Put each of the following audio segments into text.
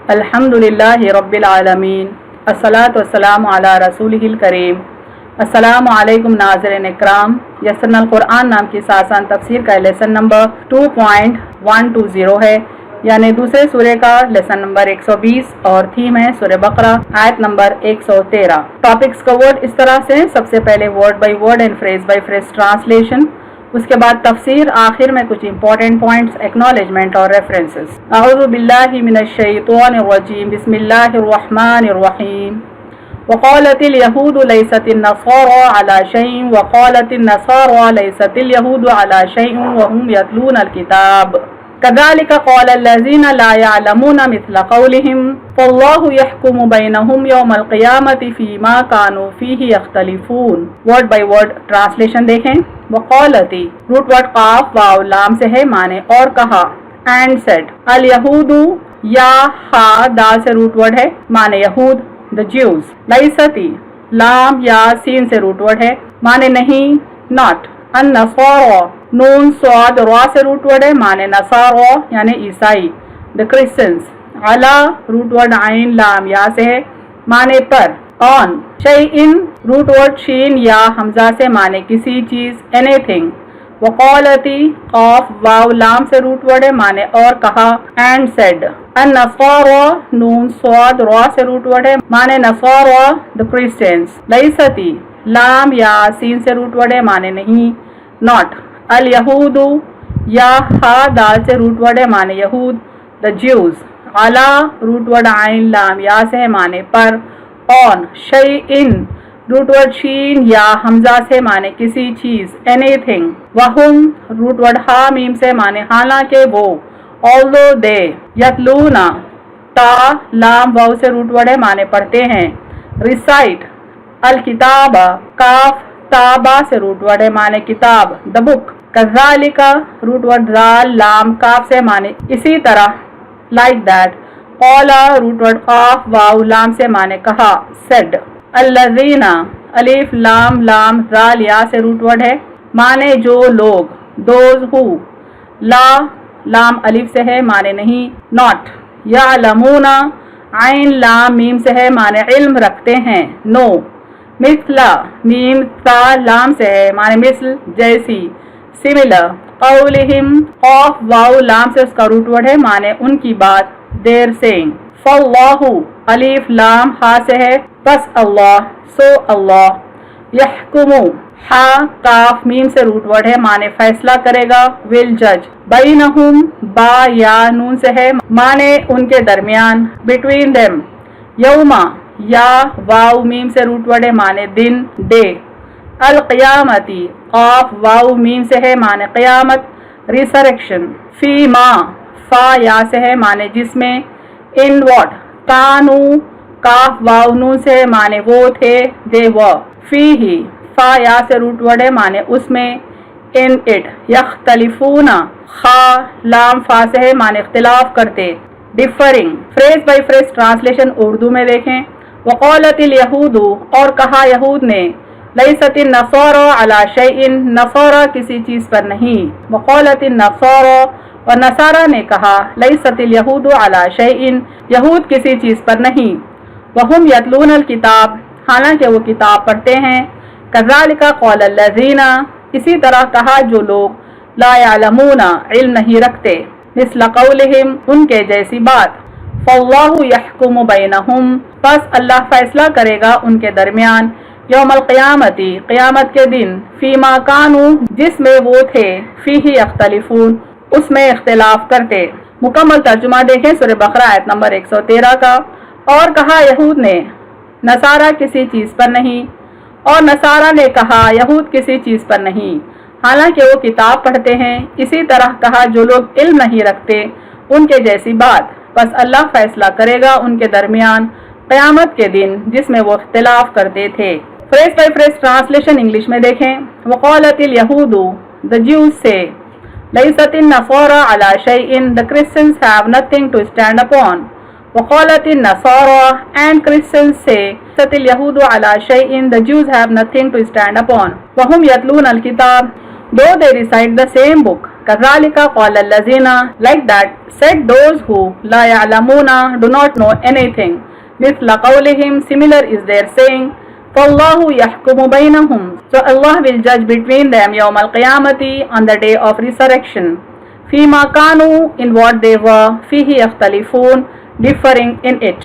الحمدللہ رب العالمین الصلاۃ والسلام علی رسولہ الکریم۔ السلام علیکم ناظرین اکرام، یسرنا القرآن نام کی آسان تفسیر کا لیسن نمبر 2.120 ہے، یعنی دوسرے سورے کا لیسن نمبر 120 اور تھیم ہے سورہ بقرہ آیت نمبر 113۔ ٹاپکس کورڈ اس طرح سے: سب سے پہلے word by word and phrase by phrase translation, اس کے بعد تفسیر، آخر میں کچھ امپورٹنٹ پوائنٹس، ایکنالجمنٹ اور ریفرنسز۔ اعوذ باللہ من الشیطان الرجیم، بسم اللہ الرحمن الرحیم۔ وقالت اليهود ليست النصارى على شيء وقالت النصارى ليست اليهود على شيء وهم يتلون الكتاب كذلك قال الذين لا يعلمون مثل قولهم فالله يحكم بينهم يوم القيامة فيما كانوا فيه يختلفون۔ ورڈ بائی ورڈ ٹرانسلیشن دیکھیں۔ وقالتی روٹ ورڈ قاف واو لام سے ہے، معنی اور کہا، اینڈ سیڈ، الیہود یا ہا دال سے روٹ ورڈ ہے، معنی یہود، the Jews، لیستی لام یا سین سے روٹ ورڈ ہے، معنی نہیں، not، النصارى نون صاد را سے روٹ ورڈ ہے، معنی نصارى یعنی عیسائی، the Christians، Ali root word عین لام یا سے ہے، معنی پر، on، شیئن روٹ ورڈ شین یا حمزہ سے، معنی کسی چیز، anything، وقالتی قاف واو لام سے روٹ ورڈ ہے، معنی اور کہا، اینڈ سیڈ، النصارى نون صاد را سے روٹ ورڈ ہے، معنی نصارى the Christians، لیستی لام یا سین سے روٹ ورڈ ہے، معنی نہیں، not، الیہود یا ہا دال سے روٹ ورڈ ہے، معنی یہود، the Jews، Ali root word عین لام یا سے ہے، معنی پر، on، شیئن روٹ ورڈ شین یا حمزہ سے، معنی کسی چیز، anything، وہم روٹ ورڈ ہا میم سے، معنی حالانکہ وہ، although they، یتلون تا لام واو سے روٹ ورڈ ہے، معنی پڑھتے ہیں، recite الکتاب کاف تابا سے روٹ ورڈ ہے، معنی کتاب، the book، کذالک روٹ ورڈ ذال لام کاف سے، معنی اسی طرح، like that، قولا روٹ ورڈ قاف واو لام سے، معنی کہا، said، الذین الف لام لام ذال یا سے روٹ ورڈ ہے، معنی جو لوگ، those who، لا لام الف سے ہے، معنی نہیں، not، یعلمون عین لام میم سے ہے، معنی علم رکھتے ہیں، no، مثل میم تا لام سے ہے، معنی مثل جیسی، similar، قولہم قاف واو لام سے اس کا روٹ ورڈ ہے، معنی ان کی بات، their saying، فاللہ الف لام ہا سے ہے، بس اللہ، سو اللہ، یحکم ہا کاف میم سے روٹ ورڈ ہے، معنی فیصلہ کرے گا، will judge، بینہم با یا نون سے ہے، معنی ان کے درمیان، between them، یوما یا واو میم سے روٹ ورڈ ہے، معنی دن، ڈے، القیامتی قاف واو میم سے ہے، معنی قیامت، ریسریکشن، فی ما فا یا سے ہے، معنی جس میں، ان واٹ، کانو کاف واو نون سے ہے، معنی وہ تھے، دے were، فی ہی فا یا سے روٹ ورڈ ہے، معنی اس میں، ان اٹ، یختلفون خا لام فا سے ہے، معنی اختلاف کرتے، differing. Phrase by phrase translation Urdu میں دیکھیں۔ وقالت الیہود اور کہا یہود نے، لیست النصارى علی شیء نصارى کسی چیز پر نہیں، وقالت النصارى اور نصارہ نے کہا، لیست الیہود علی شیء یہود کسی چیز پر نہیں، وہم یتلون الکتاب حالانکہ وہ کتاب پڑھتے ہیں، کذالک قال الذین اسی طرح کہا جو لوگ، لا یعلمون علم نہیں رکھتے، مثل قولہم ان کے جیسی بات، فاللہ یحکم بینہم پس اللہ فیصلہ کرے گا ان کے درمیان، یوم القیامتی قیامت کے دن، فیما کانوا جس میں وہ تھے، فیہ یختلفون اس میں اختلاف کرتے۔ مکمل ترجمہ دیکھیں سورہ بقرہ آیت نمبر 113 کا۔ اور کہا یہود نے، نصارہ کسی چیز پر نہیں، اور نصارہ نے کہا یہود کسی چیز پر نہیں، حالانکہ وہ کتاب پڑھتے ہیں، اسی طرح کہا جو لوگ علم نہیں رکھتے ان کے جیسی بات، بس اللہ فیصلہ کرے گا ان کے درمیان قیامت کے دن جس میں وہ اختلاف کرتے تھے۔ Phrase by phrase translation English میں دیکھیں۔ وقالت الیہود the Jews say لیست النصارى علی شیء the Christians have nothing to stand upon، وقالت النصارى and Christians say لیست الیہود علی شیء the Jews have nothing to stand upon، وہم یتلون الکتاب though they recite the same book، كذلك قال الذين, like that said those who لا يعلمون, do not know anything. مثل قولهم, similar is their saying. فالله يحكم بينهم, so Allah will judge between them يوم القيامة, on the day of resurrection. فيما كانوا, in what they were, فيه يختلفون, differing in it.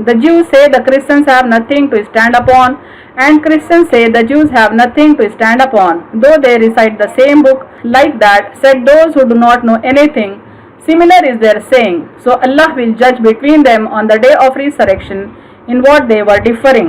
The Jews say the Christians have nothing to stand upon, and Christians say the Jews have nothing to stand upon, though they recite the same book. Like that said those who do not know anything. Similar is their saying. So Allah will judge between them on the day of resurrection in what they were differing.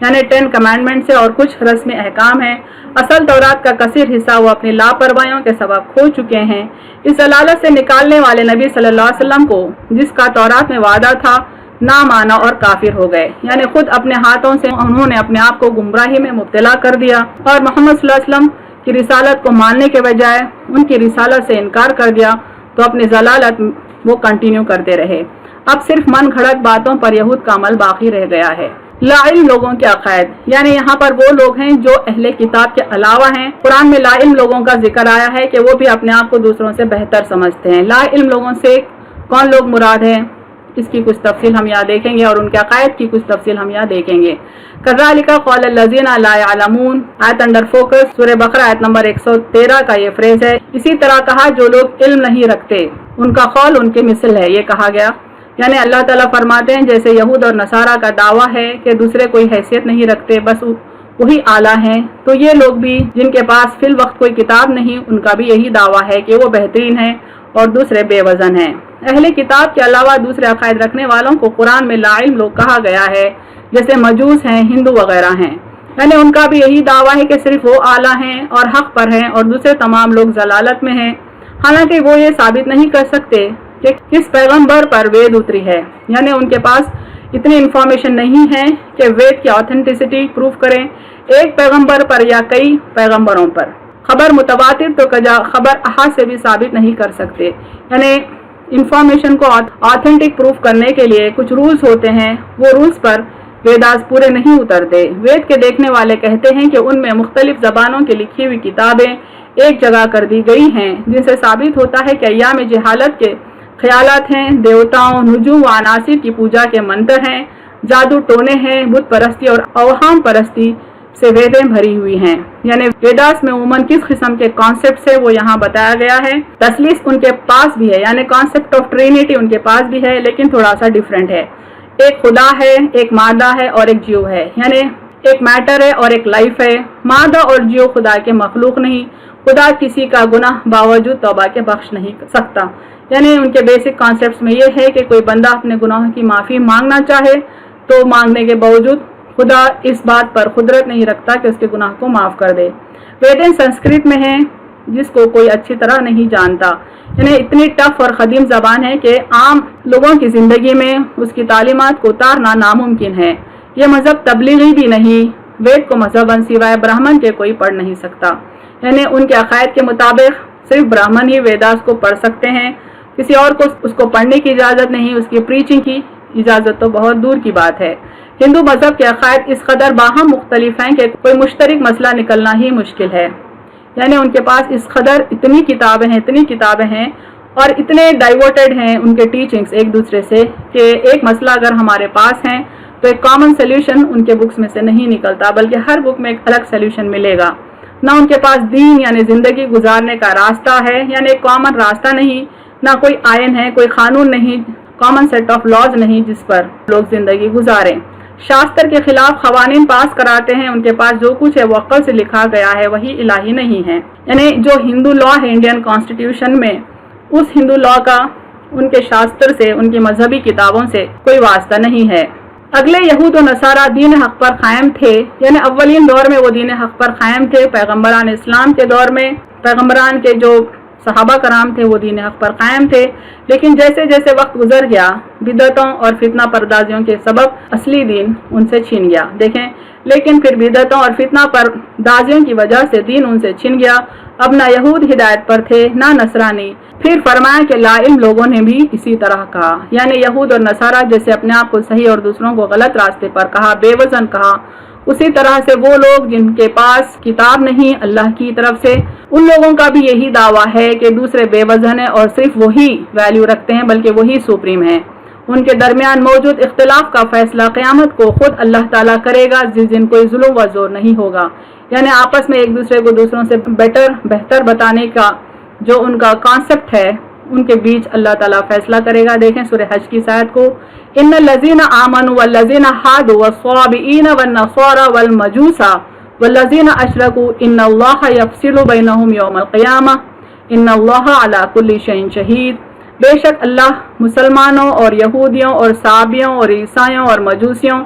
یعنی 10 commandment سے اور کچھ رسم احکام ہیں۔ اصل تورات کا کثیر حصہ وہ اپنی لاپرواہیوں کے سبب کھو چکے ہیں۔ اس ضلالت سے نکالنے والے نبی صلی اللہ علیہ وسلم کو جس کا تورات میں وعدہ تھا نہ مانا اور کافر ہو گئے، یعنی خود اپنے ہاتھوں سے انہوں نے اپنے آپ کو گمراہی میں مبتلا کر دیا اور محمد صلی اللہ علیہ وسلم کی رسالت کو ماننے کے بجائے ان کی رسالت سے انکار کر دیا تو اپنی ضلالت وہ کنٹینیو کرتے رہے۔ اب صرف من گھڑت باتوں پر یہود کا عمل باقی رہ گیا ہے۔ لا علم لوگوں کے عقائد، یعنی یہاں پر وہ لوگ ہیں جو اہل کتاب کے علاوہ ہیں۔ قرآن میں لا علم لوگوں کا ذکر آیا ہے کہ وہ بھی اپنے آپ کو دوسروں سے بہتر سمجھتے ہیں۔ لا علم لوگوں سے کون لوگ مراد ہیں، اس کی کچھ تفصیل ہم یہاں دیکھیں گے اور ان کے عقائد کی کچھ تفصیل ہم یہاں دیکھیں گے۔ کذالک قال الذین لا يعلمون، آیت انڈر فوکس سورہ بقرہ آیت نمبر 113 کا یہ فریز ہے۔ اسی طرح کہا جو لوگ علم نہیں رکھتے ان کا قول ان کے مثل ہے، یہ کہا گیا، یعنی اللہ تعالیٰ فرماتے ہیں جیسے یہود اور نصارہ کا دعویٰ ہے کہ دوسرے کوئی حیثیت نہیں رکھتے، بس وہی اعلیٰ ہیں، تو یہ لوگ بھی جن کے پاس فی الوقت کوئی کتاب نہیں ان کا بھی یہی دعویٰ ہے کہ وہ بہترین ہیں اور دوسرے بے وزن ہیں۔ اہل کتاب کے علاوہ دوسرے عقائد رکھنے والوں کو قرآن میں لا علم لوگ کہا گیا ہے، جیسے مجوس ہیں، ہندو وغیرہ ہیں، یعنی ان کا بھی یہی دعویٰ ہے کہ صرف وہ اعلیٰ ہیں اور حق پر ہیں اور دوسرے تمام لوگ ضلالت میں ہیں، حالانکہ وہ یہ ثابت نہیں کر سکتے کہ کس پیغمبر پر وید اتری ہے، یعنی ان کے پاس اتنی انفارمیشن نہیں ہے کہ وید کی آتھینٹسٹی پروف کریں ایک پیغمبر پر یا کئی پیغمبروں پر۔ خبر متواتر تو کجا خبر احاد سے بھی ثابت نہیں کر سکتے، یعنی انفارمیشن کو آتھینٹک پروف کرنے کے لیے کچھ رولز ہوتے ہیں، وہ رولز پر ویداز پورے نہیں اترتے۔ وید کے دیکھنے والے کہتے ہیں کہ ان میں مختلف زبانوں کی لکھی ہوئی کتابیں ایک جگہ کر دی گئی ہیں، جن سے ثابت ہوتا ہے کہ ایام جہالت کے خیالات ہیں، دیوتاؤں، نجوم و عناصر کی پوجا کے منتر ہیں، جادو ٹونے ہیں، بت پرستی اور اوہام پرستی سے ویدیں بھری ہوئی ہیں۔ یعنی ویداس میں عموماً کس قسم کے کانسیپٹ ہے وہ یہاں بتایا گیا ہے۔ تثلیث ان کے پاس بھی ہے، یعنی کانسیپٹ آف ٹرینیٹی ان کے پاس بھی ہے، لیکن تھوڑا سا ڈیفرنٹ ہے۔ ایک خدا ہے، ایک مادہ ہے اور ایک جیو ہے، یعنی ایک میٹر ہے اور ایک لائف ہے۔ مادہ اور جیو خدا کے مخلوق نہیں، خدا کسی کا گناہ باوجود توبہ کے بخش نہیں سکتا، یعنی ان کے بیسک کانسیپٹس میں یہ ہے کہ کوئی بندہ اپنے گناہوں کی معافی مانگنا چاہے تو مانگنے کے باوجود خدا اس بات پر قدرت نہیں رکھتا کہ اس کے گناہ کو معاف کر دے۔ ویدیں سنسکرت میں ہیں جس کو کوئی اچھی طرح نہیں جانتا، یعنی اتنی ٹف اور قدیم زبان ہے کہ عام لوگوں کی زندگی میں اس کی تعلیمات کو اتارنا ناممکن ہے۔ یہ مذہب تبلیغی بھی نہیں، وید کو مذہباً سوائے برہمن کے کوئی پڑھ نہیں سکتا، یعنی ان کے عقائد کے مطابق صرف برہمن ہی ویداس کو پڑھ سکتے ہیں، کسی اور کو اس کو پڑھنے کی اجازت نہیں، اس کی پریچنگ کی اجازت تو بہت دور کی بات ہے۔ ہندو مذہب کے عقائد اس قدر باہم مختلف ہیں کہ کوئی مشترک مسئلہ نکلنا ہی مشکل ہے، یعنی ان کے پاس اس قدر اتنی کتابیں ہیں اور اتنے ڈائیورٹڈ ہیں ان کے ٹیچنگز ایک دوسرے سے کہ ایک مسئلہ اگر ہمارے پاس ہے تو ایک کامن سلیوشن ان کے بکس میں سے نہیں نکلتا، بلکہ ہر بک میں ایک الگ سلیوشن ملے گا۔ نہ ان کے پاس دین یعنی زندگی گزارنے کا راستہ ہے، یعنی ایک کامن راستہ نہیں، نہ کوئی آئین ہے، کوئی قانون نہیں، کامن سیٹ آف لاز نہیں جس پر لوگ زندگی گزاریں۔ شاستر کے خلاف قوانین پاس کراتے ہیں، ان کے پاس جو کچھ ہے وہ عقل سے لکھا گیا ہے، وہی الہی نہیں ہے، یعنی جو ہندو لا ہے انڈین کانسٹیٹیوشن میں، اس ہندو لا کا ان کے شاستر سے، ان کی مذہبی کتابوں سے کوئی واسطہ نہیں ہے۔ اگلے یہود و نصارہ دین حق پر قائم تھے، یعنی اولین دور میں وہ دین حق پر قائم تھے، پیغمبران اسلام کے دور میں پیغمبران کے جو صحابہ کرام تھے وہ دین حق پر قائم تھے، لیکن جیسے جیسے وقت گزر گیا بدعتوں اور فتنہ پردازیوں کے سبب اصلی دین ان سے چھن گیا۔ دیکھیں، لیکن پھر بدعتوں اور فتنہ پردازیوں کی وجہ سے دین ان سے چھن گیا، اب نہ یہود ہدایت پر تھے نہ نصرانی۔ پھر فرمایا کہ لا علم لوگوں نے بھی اسی طرح کہا، یعنی یہود اور نصارہ جیسے اپنے آپ کو صحیح اور دوسروں کو غلط راستے پر کہا، بے وزن کہا، اسی طرح سے وہ لوگ جن کے پاس کتاب نہیں اللہ کی طرف سے، ان لوگوں کا بھی یہی دعویٰ ہے کہ دوسرے بے وزن ہیں اور صرف وہی ویلیو رکھتے ہیں، بلکہ وہی سپریم ہیں۔ ان کے درمیان موجود اختلاف کا فیصلہ قیامت کو خود اللہ تعالیٰ کرے گا، جس دن کوئی ظلم و زور نہیں ہوگا، یعنی آپس میں ایک دوسرے کو دوسروں سے بہتر بتانے کا جو ان کا کانسیپٹ ہے، ان کے بیچ اللہ تعالیٰ فیصلہ کرے گا۔ دیکھیں سورہ حج کی آیت کو، ان الذین آمنوا والذین ہادوا والصابئین والنصارى والمجوس والذین اشرکوا ان اللہ یفصل بینہم یوم القیامہ ان اللہ علی کل شیء شہید۔ بے شک اللہ مسلمانوں اور یہودیوں اور صابیوں اور عیسائیوں اور مجوسیوں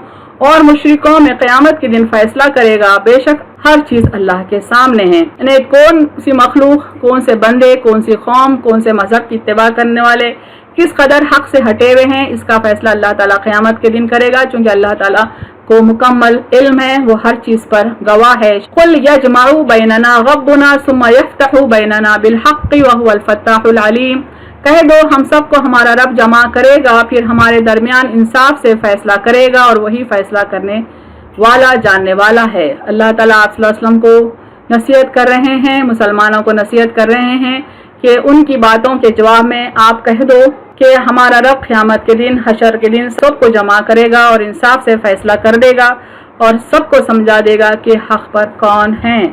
اور مشرکوں میں قیامت کے دن فیصلہ کرے گا، بے شک ہر چیز اللہ کے سامنے ہے، یعنی کون سی مخلوق، کون سے بندے، کون سی قوم، کون سے مذہب کی اتباع کرنے والے کس قدر حق سے ہٹے ہوئے ہیں، اس کا فیصلہ اللہ تعالیٰ قیامت کے دن کرے گا، چونکہ اللہ تعالیٰ کو مکمل علم ہے، وہ ہر چیز پر گواہ ہے۔ قل یجمع بیننا ربنا ثم یفتح بیننا بالحق وهو الفتاح العلیم، کہہ دو ہم سب کو ہمارا رب جمع کرے گا، پھر ہمارے درمیان انصاف سے فیصلہ کرے گا، اور وہی فیصلہ کرنے والا، جاننے والا ہے۔ اللہ تعالیٰ آپ صلی اللہ علیہ وسلم کو نصیحت کر رہے ہیں، مسلمانوں کو نصیحت کر رہے ہیں کہ ان کی باتوں کے جواب میں آپ کہہ دو کہ ہمارا رب قیامت کے دن، حشر کے دن سب کو جمع کرے گا اور انصاف سے فیصلہ کر دے گا اور سب کو سمجھا دے گا کہ حق پر کون ہیں،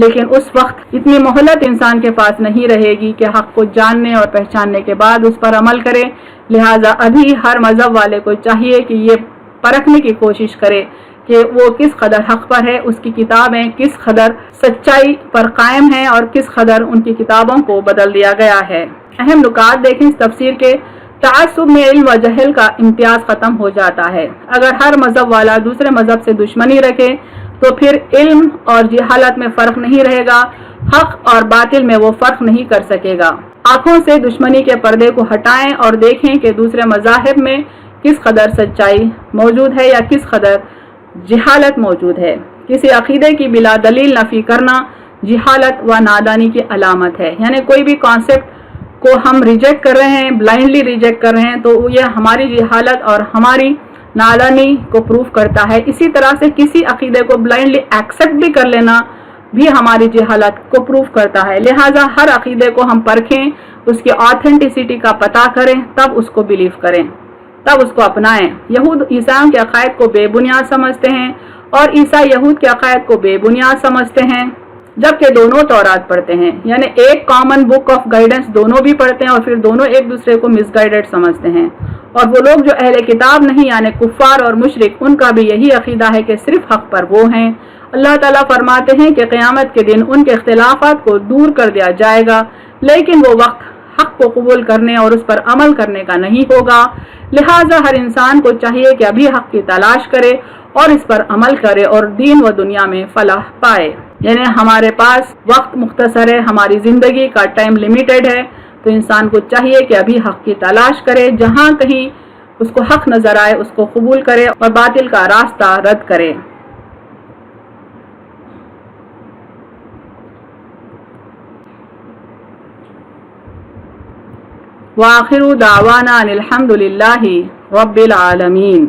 لیکن اس وقت اتنی مہلت انسان کے پاس نہیں رہے گی کہ حق کو جاننے اور پہچاننے کے بعد اس پر عمل کرے۔ لہٰذا ابھی ہر مذہب والے کو چاہیے کہ یہ پرکھنے کی کوشش کرے کہ وہ کس قدر حق پر ہے، اس کی کتابیں کس قدر سچائی پر قائم ہیں اور کس قدر ان کی کتابوں کو بدل دیا گیا ہے۔ اہم نکات دیکھیں اس تفسیر کے۔ تعصب میں علم و جہل کا امتیاز ختم ہو جاتا ہے۔ اگر ہر مذہب والا دوسرے مذہب سے دشمنی رکھے تو پھر علم اور جہالت میں فرق نہیں رہے گا، حق اور باطل میں وہ فرق نہیں کر سکے گا۔ آنکھوں سے دشمنی کے پردے کو ہٹائیں اور دیکھیں کہ دوسرے مذاہب میں کس قدر سچائی موجود ہے یا کس قدر جہالت موجود ہے۔ کسی عقیدے کی بلا دلیل نفی کرنا جہالت و نادانی کی علامت ہے، یعنی کوئی بھی کانسیپٹ کو ہم ریجیکٹ کر رہے ہیں، بلائنڈلی ریجیکٹ کر رہے ہیں، تو یہ ہماری جہالت اور ہماری نادانی کو پروف کرتا ہے۔ اسی طرح سے کسی عقیدے کو بلائنڈلی ایکسیپٹ بھی کر لینا بھی ہماری جہالت کو پروف کرتا ہے۔ لہٰذا ہر عقیدے کو ہم پرکھیں، اس کی آتھینٹسٹی کا پتہ کریں، تب اس کو بلیو کریں، تب اس کو اپنائیں۔ یہود عیسائیوں کے عقائد کو بے بنیاد سمجھتے ہیں اور عیسائی یہود کے عقائد کو بے بنیاد سمجھتے ہیں، جبکہ دونوں تورات پڑھتے ہیں، یعنی ایک کامن بک آف گائیڈنس دونوں بھی پڑھتے ہیں اور پھر دونوں ایک دوسرے کو مس گائیڈڈ سمجھتے ہیں۔ اور وہ لوگ جو اہل کتاب نہیں یعنی کفار اور مشرک، ان کا بھی یہی عقیدہ ہے کہ صرف حق پر وہ ہیں۔ اللہ تعالیٰ فرماتے ہیں کہ قیامت کے دن ان کے اختلافات کو دور کر دیا جائے گا، لیکن وہ وقت حق کو قبول کرنے اور اس پر عمل کرنے کا نہیں ہوگا۔ لہٰذا ہر انسان کو چاہیے کہ ابھی حق کی تلاش کرے اور اس پر عمل کرے اور دین و دنیا میں فلاح پائے۔ یعنی ہمارے پاس وقت مختصر ہے، ہماری زندگی کا ٹائم لیمیٹڈ ہے، تو انسان کو چاہیے کہ ابھی حق کی تلاش کرے، جہاں کہیں اس کو حق نظر آئے اس کو قبول کرے اور باطل کا راستہ رد کرے۔ وآخر دعوانا ان الحمد للہ رب العالمین۔